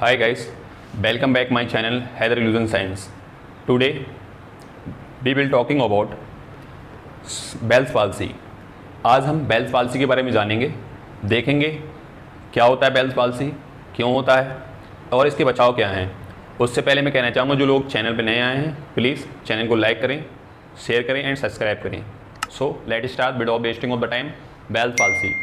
Hi guys, welcome back my channel Hyder Illusion Science. Today we will talking about Bell's palsy. आज हम Bell's palsy के बारे में जानेंगे, देखेंगे क्या होता है बेल्स पाल्सी, क्यों होता है और इसके बचाव क्या हैं। उससे पहले मैं कहना चाहूँगा जो लोग चैनल पर नए आए हैं प्लीज़ चैनल को लाइक करें, शेयर करें एंड सब्सक्राइब करें। So let start without wasting of the time. Bell's palsy,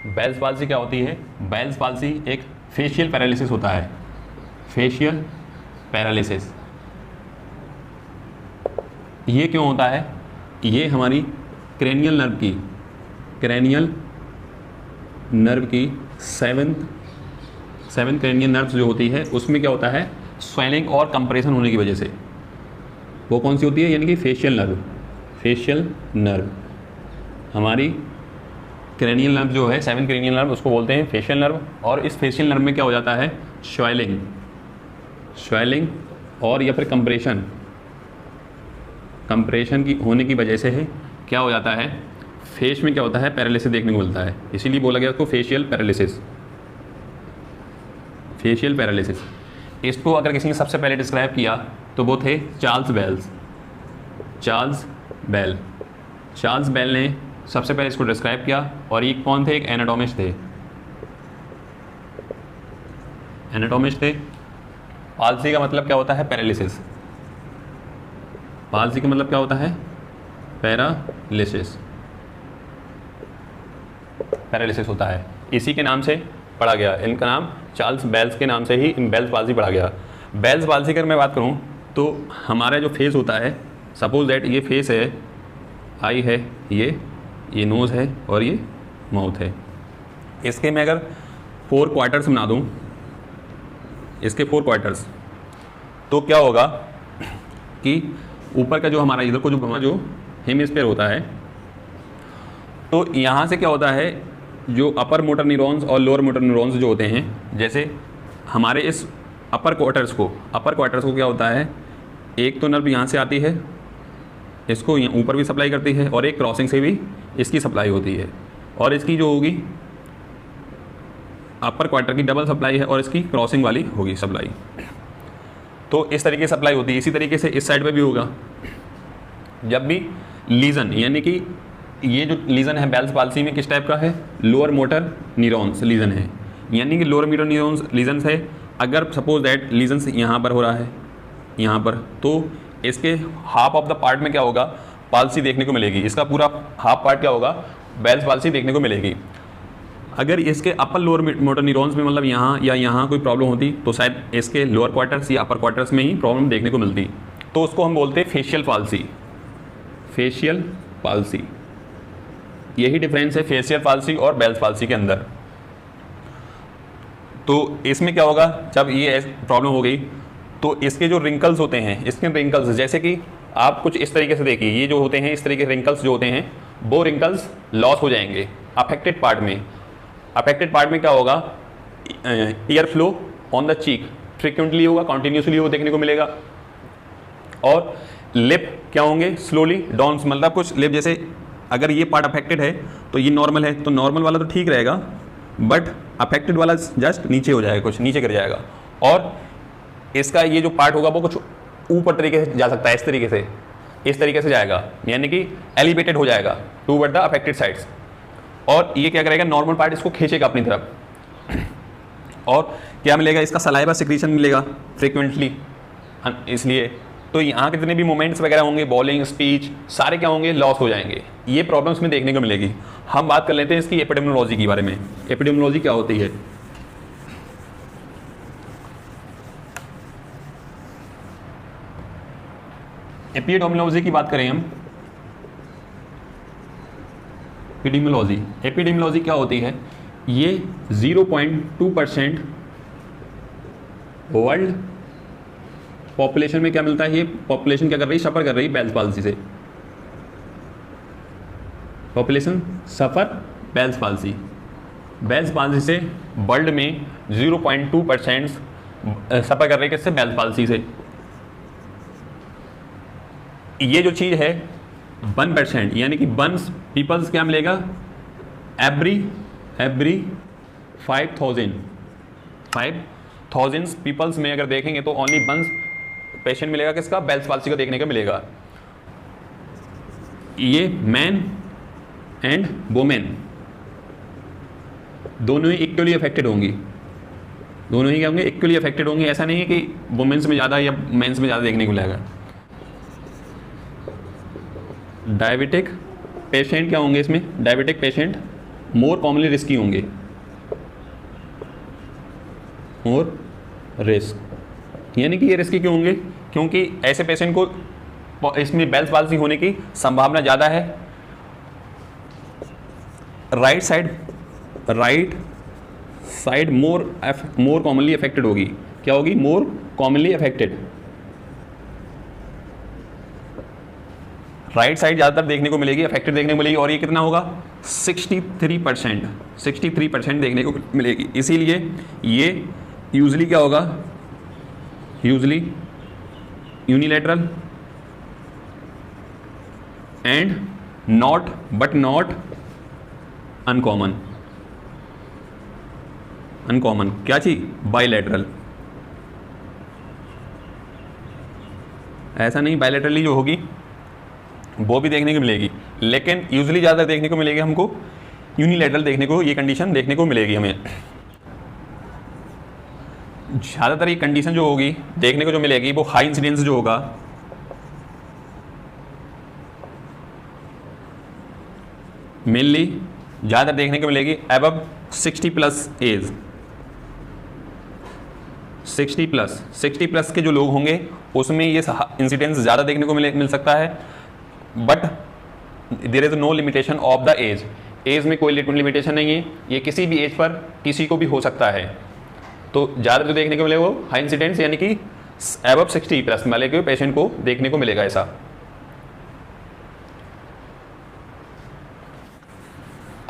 Bell's palsy क्या होती है? बेल्स पाल्सी एक फेशियल पैरालिसिस होता है। फेशियल पैरालिसिस ये क्यों होता है? ये हमारी क्रेनियल नर्व की सेवंथ क्रेनियल नर्व जो होती है उसमें क्या होता है, स्वेलिंग और कंप्रेशन होने की वजह से। वो कौन सी होती है? यानी कि फेशियल नर्व हमारी क्रेनियल नर्व जो है, 7 क्रेनियल नर्व, उसको बोलते हैं फेशियल नर्व। और इस फेशियल नर्व में क्या हो जाता है, स्वेलिंग और या फिर कंप्रेशन की होने की वजह से है क्या हो जाता है, फेस में क्या होता है, पैरालिसिस देखने को मिलता है। इसीलिए बोला गया उसको फेशियल पैरालिसिस। इसको अगर किसी ने सबसे पहले डिस्क्राइब किया तो वो थे चार्ल्स बेल ने सबसे पहले इसको डिस्क्राइब किया। और ये कौन थे? एक एनाटॉमिस्ट थे। पाल्सी का मतलब क्या होता है? पैरालिसिस। पाल्सी का मतलब क्या होता है? पैरालिसिस होता है। इसी के नाम से पढ़ा गया, इनका नाम चार्ल्स बेल्स के नाम से ही बेल्स पाल्सी पढ़ा गया। बेल्स पाल्सी की अगर मैं बात करूं तो हमारा जो फेस होता है, सपोज दैट ये फेस है, आई है, ये नोज़ है और ये माउथ है। इसके मैं अगर 4 क्वार्टर्स बना दूं, इसके 4 क्वार्टर्स, तो क्या होगा कि ऊपर का जो हमारा इधर को जो हेमिस्फीयर होता है, तो यहाँ से क्या होता है, जो अपर मोटर न्यूरॉन्स और लोअर मोटर न्यूरॉन्स जो होते हैं, जैसे हमारे इस अपर क्वार्टर्स को क्या होता है, एक तो नर्व यहाँ से आती है, इसको ऊपर भी सप्लाई करती है और एक क्रॉसिंग से भी इसकी सप्लाई होती है। और इसकी जो होगी अपर क्वार्टर की डबल सप्लाई है और इसकी क्रॉसिंग वाली होगी सप्लाई। तो इस तरीके से सप्लाई होती है। इसी तरीके से इस साइड पे भी होगा। जब भी लीजन, यानी कि ये जो लीजन है बेल्स पाल्सी में किस टाइप का है, लोअर मोटर न्यूरॉन्स लीजन है, यानी कि लोअर मोटर न्यूरॉन्स लीजन है। अगर सपोज दैट लीजन यहाँ पर हो रहा है, यहाँ पर, तो इसके हाफ ऑफ द पार्ट में क्या होगा, पाल्सी देखने को मिलेगी। इसका पूरा हाफ पार्ट क्या होगा, बेल्स पाल्सी देखने को मिलेगी। अगर इसके अपर लोअर मोटर न्यूरॉन्स में, मतलब यहाँ या यहाँ कोई प्रॉब्लम होती तो शायद इसके लोअर क्वार्टर्स या अपर क्वार्टर्स में ही प्रॉब्लम देखने को मिलती। तो उसको हम बोलते हैं फेशियल पाल्सी। यही डिफरेंस है फेशियल पाल्सी और बेल्स पाल्सी के अंदर। तो इसमें क्या होगा, जब ये प्रॉब्लम हो गई तो इसके जो रिंकल्स होते हैं, स्किन रिंकल्स, जैसे कि आप कुछ इस तरीके से देखिए, ये जो होते हैं इस तरीके के रिंकल्स जो होते हैं, वो रिंकल्स लॉस हो जाएंगे अफेक्टेड पार्ट में क्या होगा, air flow on the cheek frequently होगा, कॉन्टिन्यूसली वो देखने को मिलेगा। और लिप क्या होंगे, स्लोली डाउन्स, मतलब कुछ लिप, जैसे अगर ये पार्ट अफेक्टेड है तो ये नॉर्मल है, तो नॉर्मल वाला तो ठीक रहेगा, बट अफेक्टेड वाला जस्ट नीचे हो जाएगा, कुछ नीचे गिर जाएगा। और इसका ये जो पार्ट होगा वो कुछ ऊपर तरीके से जा सकता है, इस तरीके से जाएगा, यानी कि एलिवेटेड हो जाएगा टूवर्ड द अफेक्टेड साइड्स। और ये क्या करेगा, नॉर्मल पार्ट इसको खींचेगा अपनी तरफ। और क्या मिलेगा, इसका सलाइवा सिक्रीशन मिलेगा फ्रिक्वेंटली, इसलिए तो यहाँ कितने भी मूवमेंट्स वगैरह होंगे, बॉलिंग, स्पीच, सारे क्या होंगे, लॉस हो जाएंगे। ये प्रॉब्लम्स में देखने को मिलेगी। हम बात कर लेते हैं इसकी एपिडेमियोलॉजी के बारे में। एपिडेमियोलॉजी क्या होती है? एपिडेमियोलॉजी की बात करें हम, एपिडेमियोलॉजी क्या होती है, ये 0.2% वर्ल्ड पॉपुलेशन में क्या मिलता है, ये पॉपुलेशन क्या कर रही है, सफ़र कर रही है बेल्स पाल्सी से। पॉपुलेशन सफ़र बेल्स पाल्सी से वर्ल्ड में 0.2% सफ़र कर रही है किससे, बेल्स पाल्सी से। ये जो चीज़ है 1%, यानी कि 1 पीपल्स क्या मिलेगा, एवरी 5,000 थाउजेंड्स पीपल्स में अगर देखेंगे तो ओनली वन पेशेंट मिलेगा किसका, बेल्स पाल्सी का देखने का मिलेगा। ये मैन एंड वुमेन दोनों ही इक्वली अफेक्टेड होंगी, दोनों ही क्या होंगे, इक्वली अफेक्टेड होंगे। ऐसा नहीं है कि वुमेन्स में ज़्यादा या मेंस में ज़्यादा देखने को मिलेगा। डायबिटिक पेशेंट क्या होंगे इसमें, diabetic patient more commonly risky होंगे, मोर रिस्क, यानी कि ये रिस्की क्यों होंगे, क्योंकि ऐसे पेशेंट को इसमें बेल्स पाल्सी होने की संभावना ज़्यादा है। Right side more commonly affected होगी, क्या होगी, more commonly affected. Right side ज़्यादातर देखने को मिलेगी, अफेक्टेड देखने को मिलेगी, और ये कितना होगा, 63% देखने को मिलेगी। इसीलिए ये यूजली क्या होगा, usually unilateral and not uncommon क्या चीज, बाइलैटरल। ऐसा नहीं, बाइलैटरली जो होगी वो भी देखने को मिलेगी, लेकिन यूजुअली ज़्यादा देखने को मिलेगी हमको यूनिलैटरल देखने को, ये कंडीशन देखने को मिलेगी हमें। ज़्यादातर ये कंडीशन जो होगी देखने को जो मिलेगी वो हाई इंसिडेंस जो होगा, मेनली ज़्यादातर देखने को मिलेगी अबव 60 प्लस एज। 60 प्लस के जो लोग होंगे उसमें ये इंसिडेंस ज़्यादा देखने को मिल सकता है। But there is no limitation of the age, age में कोई लिमिटेशन नहीं है, ये किसी भी एज पर किसी को भी हो सकता है। तो ज़्यादा जो देखने को मिलेगा वो हाई इंसिडेंस यानी कि अबव 60 प्लस वाले के पेशेंट को देखने को मिलेगा ऐसा।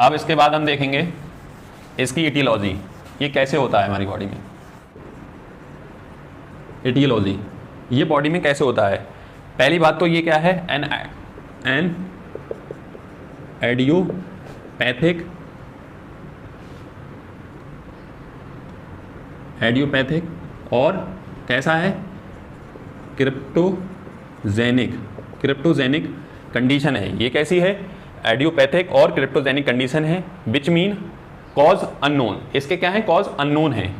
अब इसके बाद हम देखेंगे इसकी एटियोलॉजी, ये कैसे होता है हमारी बॉडी में। एटियोलॉजी ये बॉडी में कैसे होता है, पहली बात तो ये क्या है, एन एडियोपैथिक और कैसा है, क्रिप्टोजेनिक कंडीशन है। ये कैसी है, एडियोपैथिक और क्रिप्टोजेनिक कंडीशन है, विच मीन कॉज अननोन। इसके क्या है, कॉज अननोन है।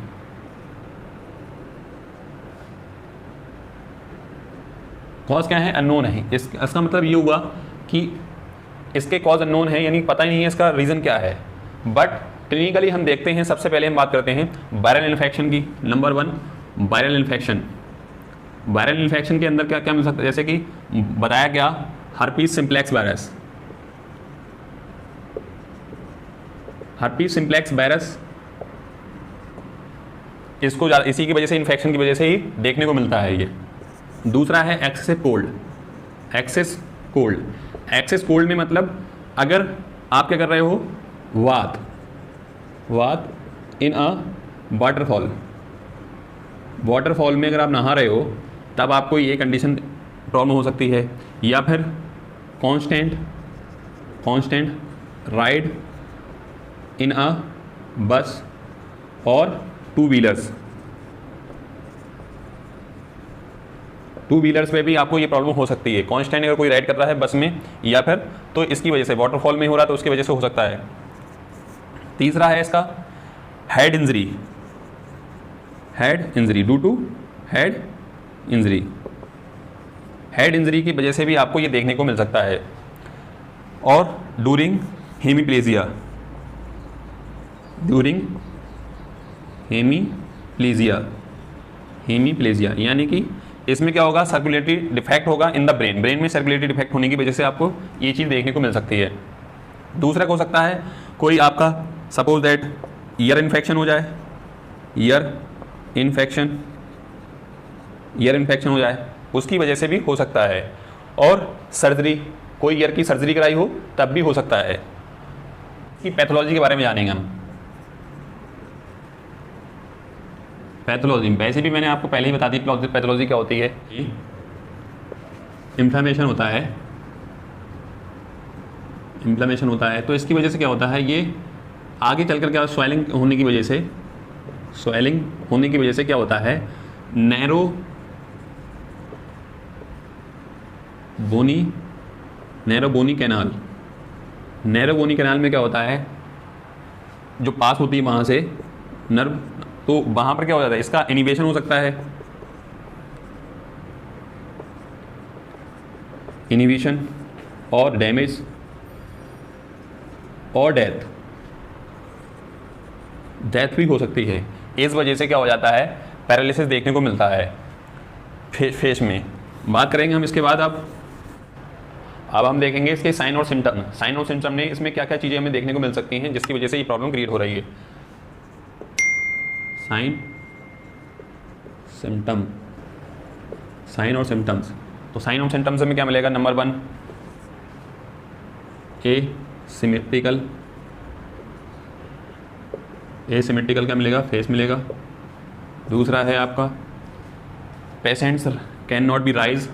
कॉज क्या है, अननोन है। इसका मतलब ये हुआ कि इसके कॉज अननोन है, यानी पता ही नहीं है इसका रीज़न क्या है। बट क्लिनिकली हम देखते हैं, सबसे पहले हम बात करते हैं वायरल इन्फेक्शन की। Number 1 viral infection. Viral infection के अंदर क्या क्या मिल सकता है, जैसे कि बताया गया herpes simplex virus. Herpes simplex virus इसको इसी की वजह से, इन्फेक्शन की वजह से ही देखने को मिलता है ये। दूसरा है एक्सेसिव कोल्ड। एक्सेस कोल्ड में मतलब अगर आप क्या कर रहे हो, वात इन अ वाटरफॉल में अगर आप नहा रहे हो तब आपको ये कंडीशन प्रॉब्लम हो सकती है। या फिर कांस्टेंट राइड इन अ बस और टू व्हीलर्स पे भी आपको ये प्रॉब्लम हो सकती है। कांस्टेंट अगर कोई राइड कर रहा है बस में, या फिर तो इसकी वजह से वाटरफॉल में हो रहा है तो उसकी वजह से हो सकता है। तीसरा है इसका head injury due to head injury की वजह से भी आपको ये देखने को मिल सकता है। और ड्यूरिंग हेमीप्लेजिया यानी कि इसमें क्या होगा, सर्कुलेटरी डिफेक्ट होगा इन द ब्रेन में सर्कुलेटरी डिफेक्ट होने की वजह से आपको ये चीज़ देखने को मिल सकती है। दूसरा हो सकता है कोई आपका सपोज दैट ईयर इन्फेक्शन हो जाए, ईयर इन्फेक्शन हो जाए, उसकी वजह से भी हो सकता है। और सर्जरी, कोई ईयर की सर्जरी कराई हो तब भी हो सकता है। इसकी पैथोलॉजी के बारे में जानेंगे हम। पैथोलॉजी वैसे भी मैंने आपको पहले ही बता दी पैथोलॉजी क्या होती है। इन्फ्लेमेशन होता है तो इसकी वजह से क्या होता है, ये आगे चलकर क्या स्वेलिंग होने की वजह से स्वेलिंग होने की वजह से क्या होता है, नैरो बोनी कैनाल, नैरो बोनी कैनाल में क्या होता है, जो पास होती है वहाँ से नर्व, तो वहाँ पर क्या हो जाता है, इसका इनिवेशन हो सकता है, इनिवेशन और डैमेज और डेथ भी हो सकती है। इस वजह से क्या हो जाता है, पैरालिसिस देखने को मिलता है फेस में। बात करेंगे हम इसके बाद अब हम देखेंगे इसके साइन और सिम्टम। साइन और सिम्टम में इसमें क्या क्या चीज़ें हमें देखने को मिल सकती हैं जिसकी वजह से ये प्रॉब्लम क्रिएट हो रही है। साइन सिम्टम, साइन और सिम्टम्स। तो साइन और सिम्टम्स में क्या मिलेगा, नंबर 1 एसिमेट्रिकल क्या मिलेगा, फेस मिलेगा। दूसरा है आपका patients can not be rise,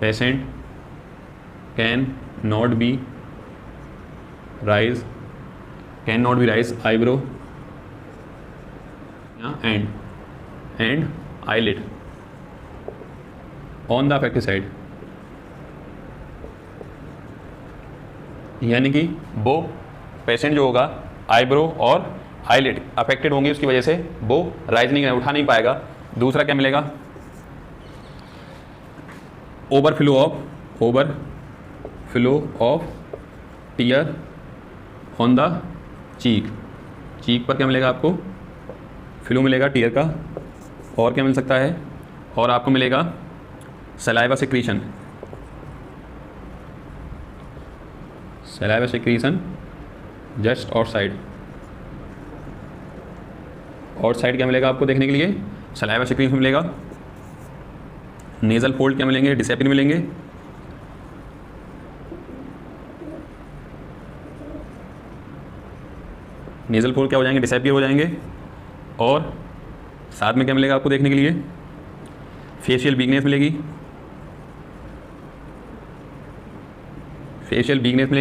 patient can not be rise eyebrow and eyelid on the affected side, यानी कि वो पेशेंट जो होगा आईब्रो और आईलिड अफेक्टेड होंगे, उसकी वजह से वो राइज नहीं, उठा नहीं पाएगा। दूसरा क्या मिलेगा, overflow of tear on the cheek पर क्या मिलेगा आपको, फ्लो मिलेगा टीयर का। और क्या मिल सकता है, और आपको मिलेगा सलाइवा सिक्रीशन जस्ट आउटसाइड क्या मिलेगा आपको देखने के लिए, सलाइवा सिक्रीशन मिलेगा। नेजल फोल्ड क्या मिलेंगे, डिसेपियर मिलेंगे। नेजल फोल्ड क्या हो जाएंगे, डिसेपियर हो जाएंगे। और साथ में क्या मिलेगा आपको देखने के लिए, फेशियल वीकनेस मिलेगी,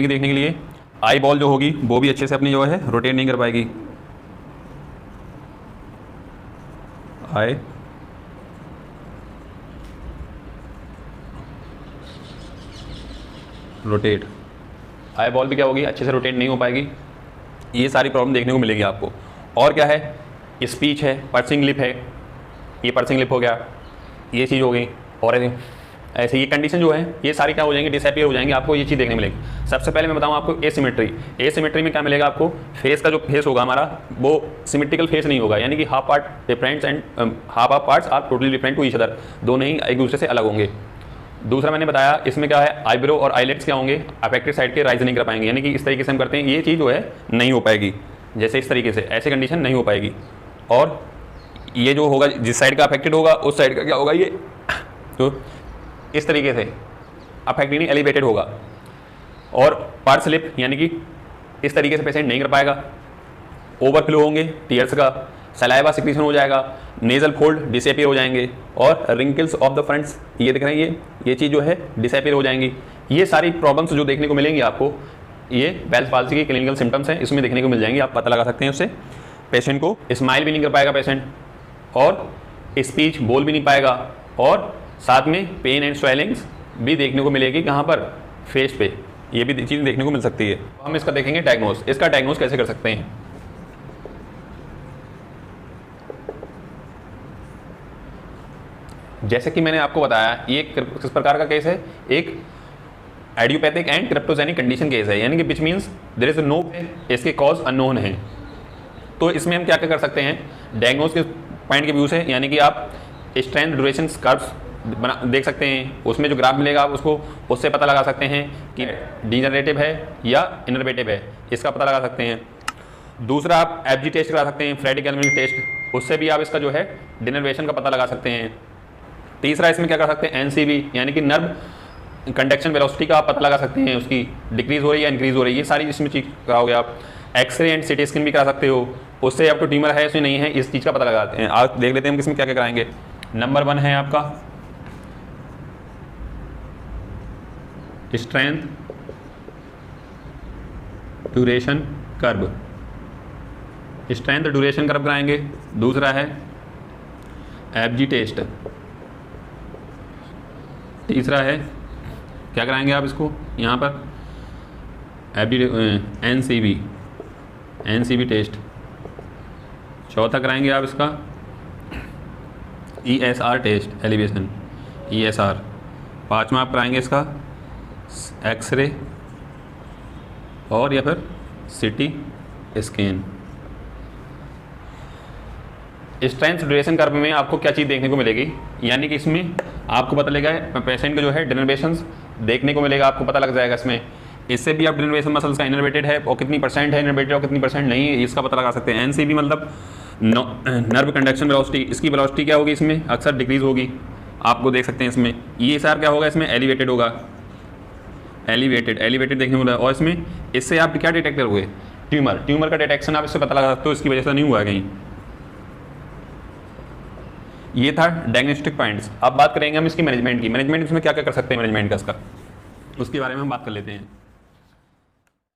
देखने के लिए। आई बॉल जो होगी वो भी अच्छे से अपनी जो है रोटेट नहीं कर पाएगी, आई रोटेट, आई बॉल भी क्या होगी, अच्छे से रोटेट नहीं हो पाएगी। ये सारी प्रॉब्लम देखने को मिलेगी आपको। और क्या है, स्पीच है, पर्सिंग लिप है, ये पर्सिंग लिप हो गया, ये चीज़ हो गई। और ऐसे ये कंडीशन जो है ये सारी क्या हो जाएंगी, डिसअपीयर हो जाएंगे, आपको ये चीज़ देखने मिलेगी। सबसे पहले मैं बताऊँ आपको एसिमेट्री में क्या मिलेगा आपको, फेस का जो फेस होगा हमारा वो सिमेट्रिकल फेस नहीं होगा, यानी कि half part different and half of parts are totally different to each other, दोनों ही एक दूसरे से अलग होंगे। दूसरा मैंने बताया इसमें क्या है, आईब्रो और आईलेट्स क्या होंगे, अफेक्टेड साइड के राइज नहीं कर पाएंगे, यानी कि इस तरीके से हम करते हैं ये चीज़ जो है नहीं हो पाएगी, जैसे इस तरीके से ऐसे कंडीशन नहीं हो पाएगी। और ये जो होगा जिस साइड का अफेक्टेड होगा उस साइड का क्या होगा, ये तो इस तरीके से अफेक्टेड नहीं एलिवेटेड होगा। और पर्स लिप यानी कि इस तरीके से पेशेंट नहीं कर पाएगा, ओवरफ्लो होंगे टीयर्स का, सलाइवा सिक्रीशन हो जाएगा, नेजल फोल्ड डिसअपीयर हो जाएंगे, और रिंकल्स ऑफ द फ्रंट्स ये दिख रहे हैं, ये चीज़ जो है डिसअपीयर हो जाएंगी। ये सारी प्रॉब्लम्स जो देखने को मिलेंगी आपको, ये बेल्स पाल्सी की क्लिनिकल सिम्टम्स हैं, इसमें देखने को मिल जाएंगी, आप पता लगा सकते हैं उससे। पेशेंट को स्माइल भी नहीं कर पाएगा पेशेंट, और स्पीच बोल भी नहीं पाएगा, और साथ में पेन एंड स्वेलिंग्स भी देखने को मिलेगी कहाँ पर, फेस पे, ये भी चीज़ देखने को मिल सकती है। हम इसका देखेंगे डायग्नोस, इसका डायग्नोस कैसे कर सकते हैं। जैसे कि मैंने आपको बताया ये किस प्रकार का केस है, एक idiopathic and cryptogenic condition case है, यानी कि which means there is no, इसके कॉज अननोन है। तो इसमें हम क्या क्या कर सकते हैं, डायग्नोस के पॉइंट के व्यू से, यानी कि आप स्ट्रेंथ ड्यूरेशन कर्व्स देख सकते हैं, उसमें जो ग्राफ मिलेगा आप उसको उससे पता लगा सकते हैं कि डिजनरेटिव है या इनर्वेटिव है, इसका पता लगा सकते हैं। दूसरा आप एफजी टेस्ट करा सकते हैं, फ्रेडिक-एल्मिन टेस्ट, उससे भी आप इसका जो है डिनर्वेशन का पता लगा सकते हैं। तीसरा इसमें क्या कर सकते हैं, एनसीबी यानी कि नर्व कंडक्शन वेलोसिटी का आप पता लगा सकते हैं, उसकी डिक्रीज हो रही है इंक्रीज हो रही है, ये सारी इसमें चीज़ कराओगे आप। एक्सरे एंड सिटी स्कैन भी करा सकते हो, उससे आपको ट्यूमर है उसमें नहीं है, इस चीज़ का पता लगाते हैं। आज देख लेते हैं हम किसमें क्या क्या कराएंगे। नंबर 1 है आपका strength duration curve, strength duration curve कराएंगे। दूसरा है एफजी टेस्ट। तीसरा है क्या कराएंगे आप इसको यहाँ पर एनसीबी टेस्ट। चौथा कराएंगे आप इसका ESR टेस्ट, एलिवेशन ESR। पाँचवा आप कराएंगे इसका एक्सरे और या फिर CT scan. Strength duration curve में आपको क्या चीज़ देखने को मिलेगी, यानी कि इसमें आपको पता लगेगा पेशेंट का जो है डिनर्वेशंस देखने को मिलेगा, आपको पता लग जाएगा इसमें। इससे भी आप डिनर्वेशन मसल्स का इनर्वेटेड है और कितनी परसेंट है इनर्वेटेड और कितनी परसेंट नहीं है इसका पता लगा सकते हैं। एनसीबी मतलब नर्व कंडक्शन वेलोसिटी, इसकी वेलोसिटी क्या होगी इसमें अक्सर डिक्रीज होगी, आपको देख सकते हैं इसमें। ESR क्या होगा इसमें एलिवेटेड होगा, एलिवेटेड देखने को मिला। और इसमें इससे आप क्या डिटेक्ट करोगे ट्यूमर का डिटेक्शन आप इससे पता लगा सकते हो, इसकी वजह से नहीं हुआ कहीं। ये था डायग्नोस्टिक पॉइंट्स। अब बात करेंगे हम इसकी मैनेजमेंट की। मैनेजमेंट इसमें क्या क्या कर सकते हैं मैनेजमेंट का इसका, उसके बारे में हम बात कर लेते हैं।